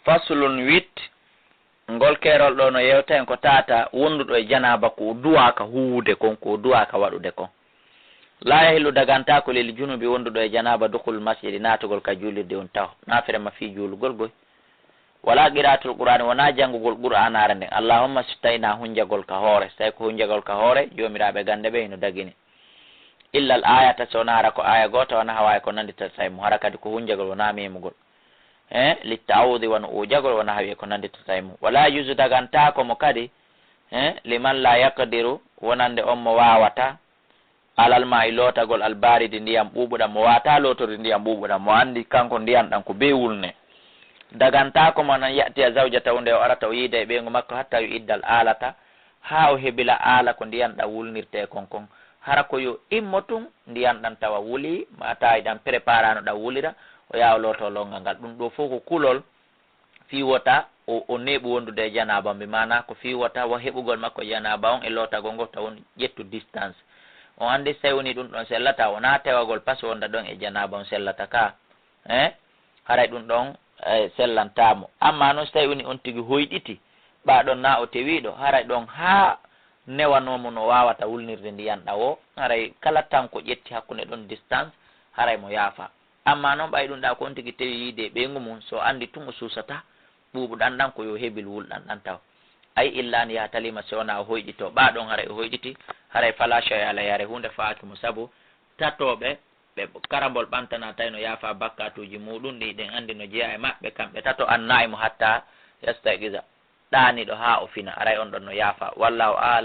faslun wit ngol kerol ɗo no yewten ko tata wonduɗo e janaba ko duwa ka huwude kon ko duwa ka waɗude kon. la yahillu daganta ko lil junubi wonduɗo e janaba dukhul masjidi natugol ka julirde on taw nafere ma fi julugol goy wala qira'atul qur'ani wona jangugol qur'anare nden allahumma so tawi na hunjagol ka hoore so tawi ko hunjagol ka hoore jomiraɓe gande ɓe no dagini illa al ayata so wonara ko aya goto wona hawawi ko nandita tawi mo hara kadi ko hunjagol wona memugol litta'awudi wona ujagol wona hawi ko nandita tawi mo wala yusu dagantako mo kadi liman la yaqdiru wonande on mo wawata alal ma e lootagol albaridi ndiyam ɓuɓuɗam mo wata lotorde ndiyam ɓuɓuɗam mo andi kanko ndiyam ɗam ko be wulne dagantako mo nan yatiya zawja tawnde o arata o yiida e ɓeygu makko hatta yo iddal alata ha o heɓila ala ko ndiyam ɗam wulnirte kon hara ko yo immo tun ndiyam ɗam tawa wuli ma tawi ɗam préparano ɗam wulira o yawa loto longal ngal ɗum ɗo fof ko kulol fiwota o neɓu wondude e janaba mbi mana ko fiwota wo heɓugol makko janaba on e lotagol ngo tawon ƴettu distance on andi so tawi woni ɗum ɗon sellata wona tewagol pas wonda ɗon e janaba on sellata ka haray ɗum ɗon sellantamo amma noon so tawi woni on tigui hoyɗiti ɓaɗon na o tewiɗo haray ɗon ha newanomo no wawata wulnirde ndiyan ɗa o haray kala tan ko ƴetti hakkude ɗon distance haray mo yaafa amma noon ɓay ɗum ɗa ko on tigui tawi yiide ɓeygu mum so andi tun o susata ɓuuɓuɗan ɗan ko yo heɓil wulɗan ɗan taw ay illani yaha talima so wona o hoyɗito ɓaɗon haray o hoyɗiti haray fala shay ala yare hunde faatumo saabu tatoɓe ɓe karambol ɓantana tawi no yaafa bakkatuji muɗum ɗi ɗen andi no jeeya e maɓɓe kamɓe tato annayi mo hatta yastayqiza ɗaniɗo ha o fina aray on ɗon no yaafa wallahu ala